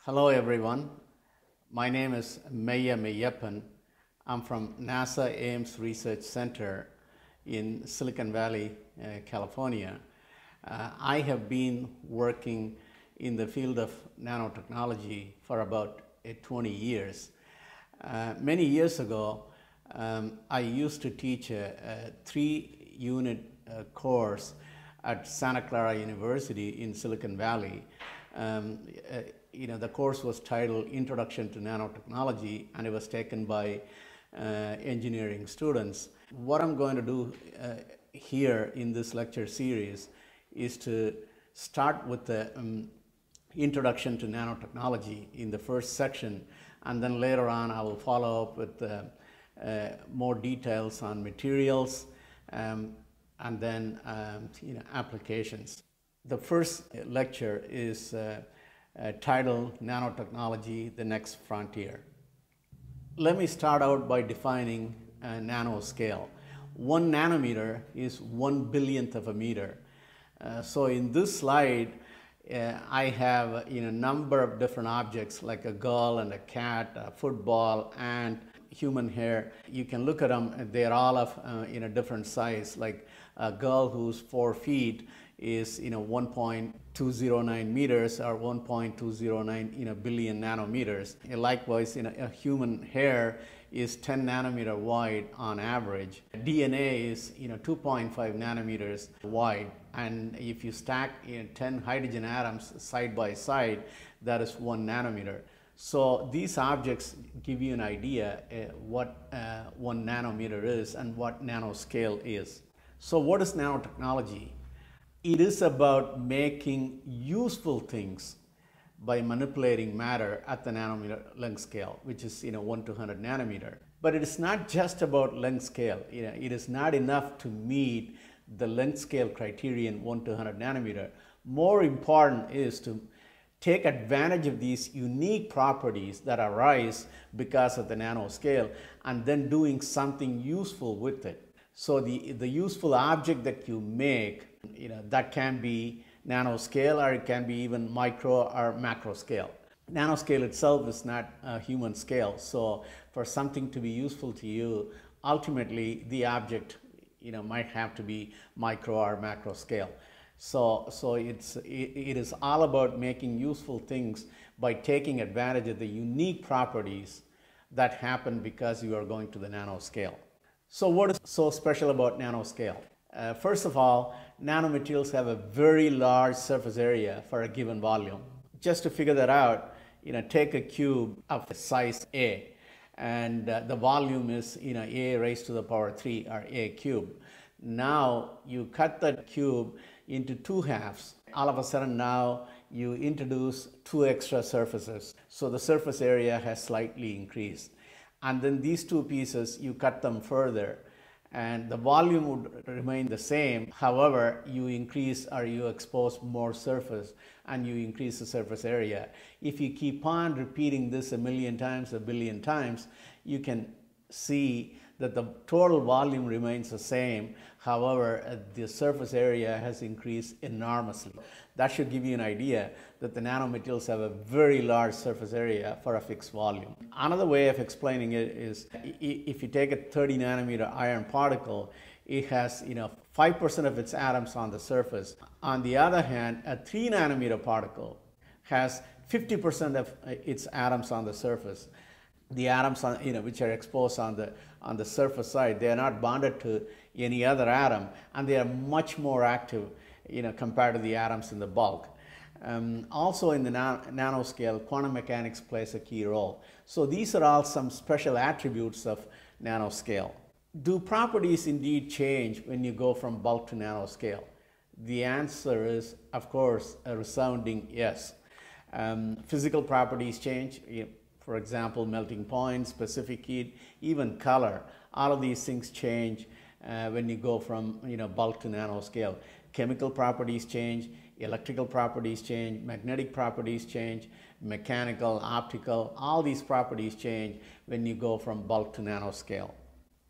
Hello everyone, my name is Meyya Meyyappan. I'm from NASA Ames Research Center in Silicon Valley, California. I have been working in the field of nanotechnology for about 20 years. Many years ago, I used to teach a 3-unit course at Santa Clara University in Silicon Valley. The course was titled Introduction to Nanotechnology, and it was taken by engineering students. What I'm going to do here in this lecture series is to start with the Introduction to Nanotechnology in the first section, and then later on I will follow up with more details on materials and then applications. The first lecture is titled Nanotechnology, the Next Frontier. Let me start out by defining nanoscale. 1 nanometer is 1/1000th of a meter. So in this slide, I have a number of different objects like a girl and a cat, a football, and human hair. You can look at them, they're all of different size. Like a girl who's 4 feet is 1.209 meters or 1.209 billion nanometers. Likewise, a human hair is 10 nanometer wide on average. DNA is 2.5 nanometers wide, and if you stack 10 hydrogen atoms side by side, that is 1 nanometer. So these objects give you an idea what 1 nanometer is and what nanoscale is. So what is nanotechnology? It is about making useful things by manipulating matter at the nanometer length scale, which is 1 to 100 nanometer. But it is not just about length scale. It is not enough to meet the length scale criterion 1 to 100 nanometer. More important is to take advantage of these unique properties that arise because of the nanoscale and then doing something useful with it. So the useful object that you make, that can be nanoscale, or it can be even micro or macro scale. Nanoscale itself is not a human scale. So for something to be useful to you, ultimately the object might have to be micro or macro scale. So it is all about making useful things by taking advantage of the unique properties that happen because you are going to the nanoscale. So what is so special about nanoscale? First of all, nanomaterials have a very large surface area for a given volume. Just to figure that out, take a cube of size A, and the volume is A raised to the power 3, or A cubed. Now you cut that cube into 2 halves. All of a sudden now you introduce 2 extra surfaces. So the surface area has slightly increased. And then these 2 pieces, you cut them further, and the volume would remain the same. However, you increase or you expose more surface and you increase the surface area. If you keep on repeating this a million times, a billion times, you can see that the total volume remains the same. However, the surface area has increased enormously. That should give you an idea that the nanomaterials have a very large surface area for a fixed volume. Another way of explaining it is if you take a 30 nanometer iron particle, it has 5% of its atoms on the surface. On the other hand, a 3 nanometer particle has 50% of its atoms on the surface. The atoms which are exposed on the surface side, they are not bonded to any other atom, and they are much more active compared to the atoms in the bulk. Also in the nanoscale, quantum mechanics plays a key role. So these are all some special attributes of nanoscale. Do properties indeed change when you go from bulk to nanoscale? The answer is, of course, a resounding yes. Physical properties change. For example, melting point, specific heat, even color. All of these things change when you go from bulk to nanoscale. Chemical properties change, electrical properties change, magnetic properties change, mechanical, optical, all these properties change when you go from bulk to nanoscale.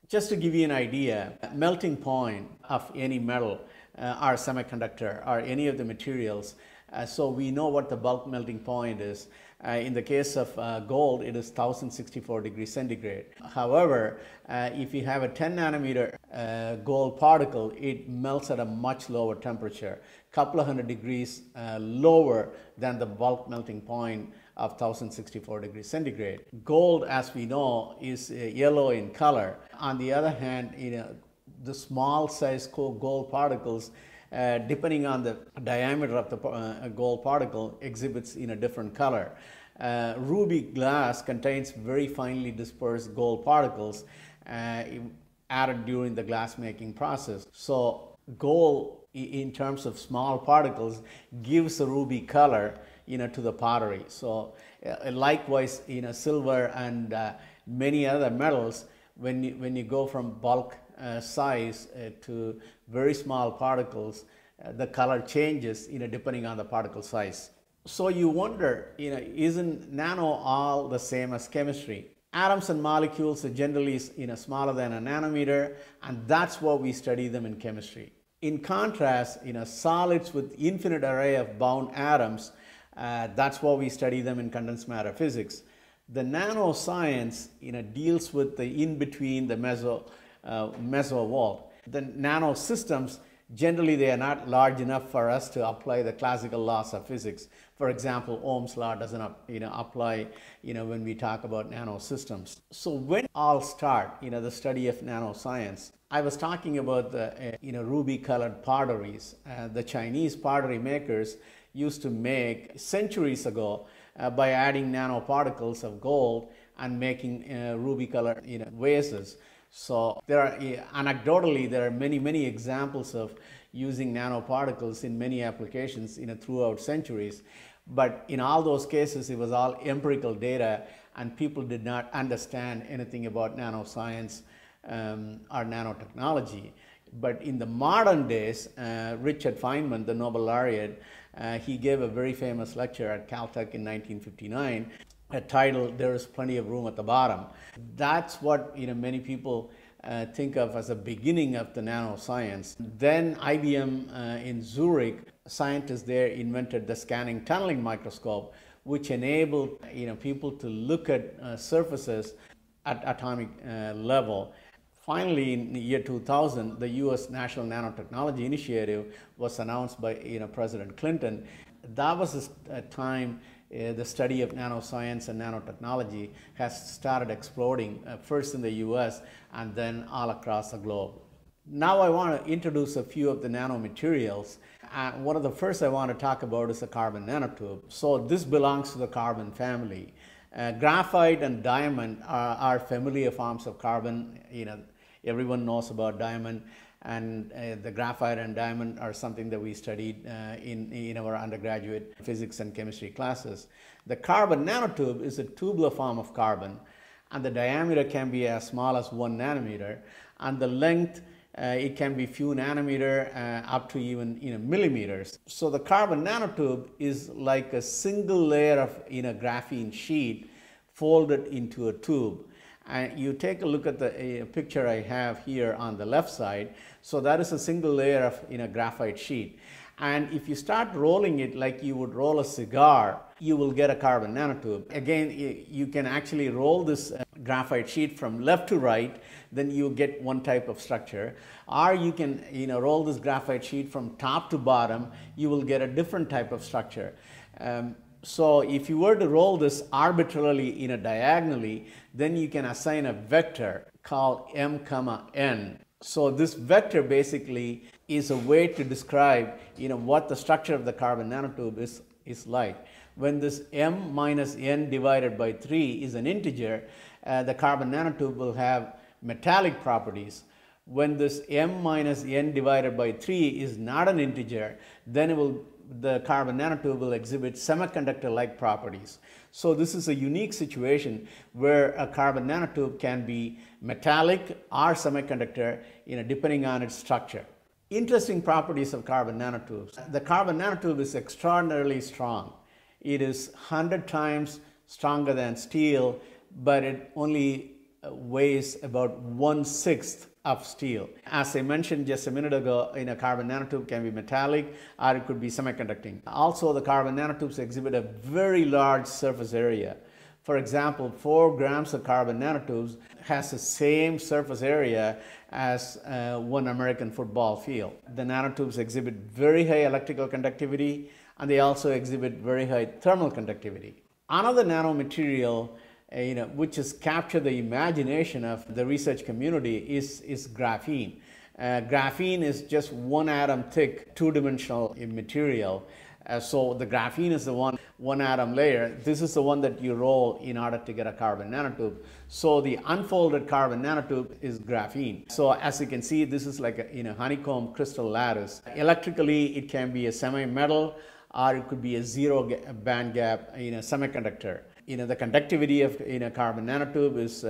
Just to give you an idea, melting point of any metal or semiconductor or any of the materials, so we know what the bulk melting point is. In the case of gold, it is 1064 degrees centigrade. However, if you have a 10 nanometer gold particle, it melts at a much lower temperature, couple of hundred degrees lower than the bulk melting point of 1064 degrees centigrade. Gold, as we know, is yellow in color. On the other hand, the small size gold particles, depending on the diameter of the gold particle, exhibits in a different color. Ruby glass contains very finely dispersed gold particles added during the glass making process. So gold, in terms of small particles, gives a ruby color to the pottery. So likewise, silver and many other metals, when you go from bulk size to very small particles, the color changes depending on the particle size. So you wonder, isn't nano all the same as chemistry? Atoms and molecules are generally smaller than a nanometer, and that's what we study them in chemistry. In contrast, solids with infinite array of bound atoms, that's what we study them in condensed matter physics. The nanoscience deals with the in-between, the mesovolt. The nano systems, generally they are not large enough for us to apply the classical laws of physics. For example, Ohm's law doesn't apply when we talk about nano systems. So when all start the study of nanoscience, I was talking about the ruby colored potteries. The Chinese pottery makers used to make centuries ago by adding nanoparticles of gold and making ruby colored vases. So there are, anecdotally, there are many examples of using nanoparticles in many applications throughout centuries. But in all those cases, it was all empirical data, and people did not understand anything about nanoscience or nanotechnology. But in the modern days, Richard Feynman, the Nobel laureate, he gave a very famous lecture at Caltech in 1959, titled "There is Plenty of Room at the Bottom." That's what many people think of as the beginning of the nanoscience. Then IBM in Zurich, scientists there invented the scanning tunneling microscope, which enabled people to look at surfaces at atomic level. Finally, in the year 2000, the US National Nanotechnology Initiative was announced by President Clinton. That was a time the study of nanoscience and nanotechnology has started exploding, first in the US and then all across the globe. Now I want to introduce a few of the nanomaterials. One of the first I want to talk about is the carbon nanotube. So this belongs to the carbon family. Graphite and diamond are familiar forms of carbon. Everyone knows about diamond, and the graphite and diamond are something that we studied in our undergraduate physics and chemistry classes. The carbon nanotube is a tubular form of carbon, and the diameter can be as small as 1 nanometer, and the length it can be few nanometer up to even millimeters. So the carbon nanotube is like a single layer of graphene sheet folded into a tube. And you take a look at the picture I have here on the left side. So that is a single layer of graphite sheet. And if you start rolling it like you would roll a cigar, you will get a carbon nanotube. Again, you can actually roll this graphite sheet from left to right, then you get one type of structure. Or you can roll this graphite sheet from top to bottom, you will get a different type of structure. So if you were to roll this arbitrarily diagonally, then you can assign a vector called m, n. So this vector basically is a way to describe what the structure of the carbon nanotube is like. When this m minus n divided by 3 is an integer, the carbon nanotube will have metallic properties. When this m minus n divided by 3 is not an integer, then the carbon nanotube will exhibit semiconductor-like properties. So this is a unique situation where a carbon nanotube can be metallic or semiconductor, depending on its structure. Interesting properties of carbon nanotubes. The carbon nanotube is extraordinarily strong. It is 100 times stronger than steel, but it only weighs about 1/6 of steel. As I mentioned just a minute ago, a carbon nanotube can be metallic or it could be semiconducting. Also, the carbon nanotubes exhibit a very large surface area. For example, 4 grams of carbon nanotubes has the same surface area as one American football field. The nanotubes exhibit very high electrical conductivity, and they also exhibit very high thermal conductivity. Another nanomaterial which has captured the imagination of the research community is graphene. Graphene is just 1 atom thick, 2-dimensional material. So the graphene is the one atom layer. This is the one that you roll in order to get a carbon nanotube. So the unfolded carbon nanotube is graphene. So as you can see, this is like a honeycomb crystal lattice. Electrically, it can be a semi-metal or it could be a zero band gap semiconductor. The conductivity of carbon nanotube is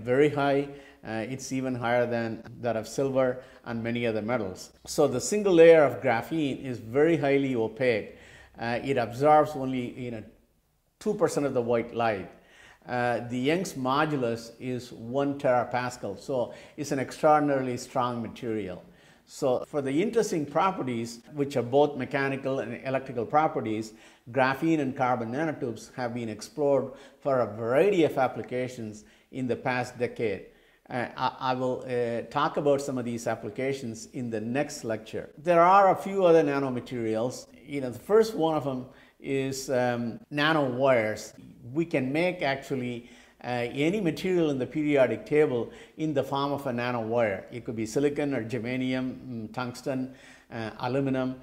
very high. It's even higher than that of silver and many other metals. So the single layer of graphene is very highly opaque. It absorbs only 2% of the white light. The Young's modulus is 1 terapascal, so it's an extraordinarily strong material. So for the interesting properties, which are both mechanical and electrical properties, graphene and carbon nanotubes have been explored for a variety of applications in the past decade. I will talk about some of these applications in the next lecture. There are a few other nanomaterials. The first one of them is nanowires. We can make actually any material in the periodic table in the form of a nanowire. It could be silicon or germanium, tungsten, aluminum.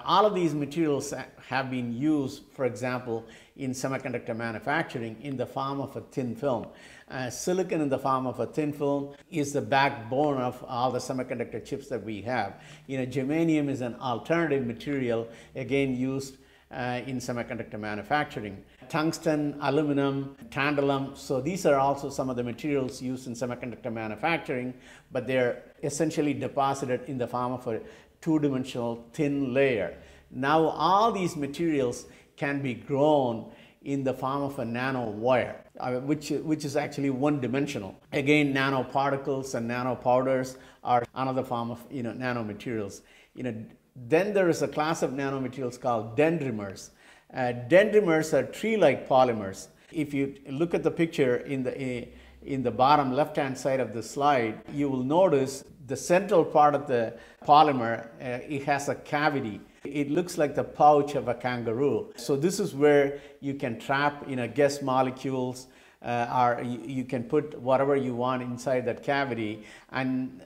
All of these materials have been used, for example, in semiconductor manufacturing in the form of a thin film. Silicon in the form of a thin film is the backbone of all the semiconductor chips that we have. Germanium is an alternative material, again used in semiconductor manufacturing. Tungsten, aluminum, tantalum, so these are also some of the materials used in semiconductor manufacturing, but they're essentially deposited in the form of a 2-dimensional thin layer. Now all these materials can be grown in the form of a nanowire, which is actually 1-dimensional. Again, nanoparticles and nanopowders are another form of nanomaterials. Then there is a class of nanomaterials called dendrimers. Dendrimers are tree-like polymers. If you look at the picture in the bottom left-hand side of the slide, you will notice the central part of the polymer, it has a cavity. It looks like the pouch of a kangaroo. So this is where you can trap guest molecules, or you can put whatever you want inside that cavity and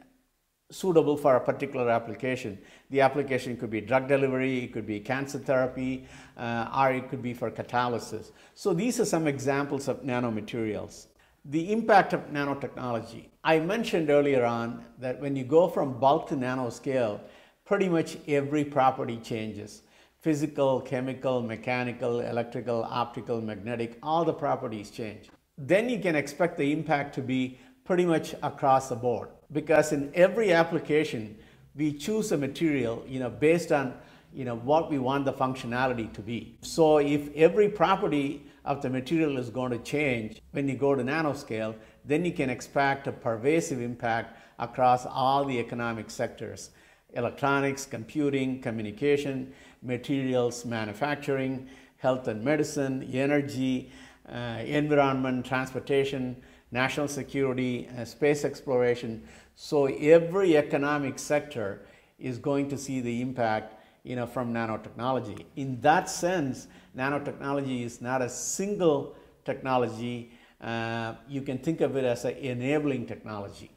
suitable for a particular application. The application could be drug delivery, it could be cancer therapy, or it could be for catalysis. So these are some examples of nanomaterials. The impact of nanotechnology. I mentioned earlier on that when you go from bulk to nanoscale, pretty much every property changes. Physical, chemical, mechanical, electrical, optical, magnetic, all the properties change. Then you can expect the impact to be pretty much across the board, because in every application we choose a material based on what we want the functionality to be. So if every property of the material is going to change when you go to nanoscale, then you can expect a pervasive impact across all the economic sectors: electronics, computing, communication, materials, manufacturing, health and medicine, energy, environment, transportation, national security, space exploration. So every economic sector is going to see the impact from nanotechnology. In that sense, nanotechnology is not a single technology. You can think of it as an enabling technology.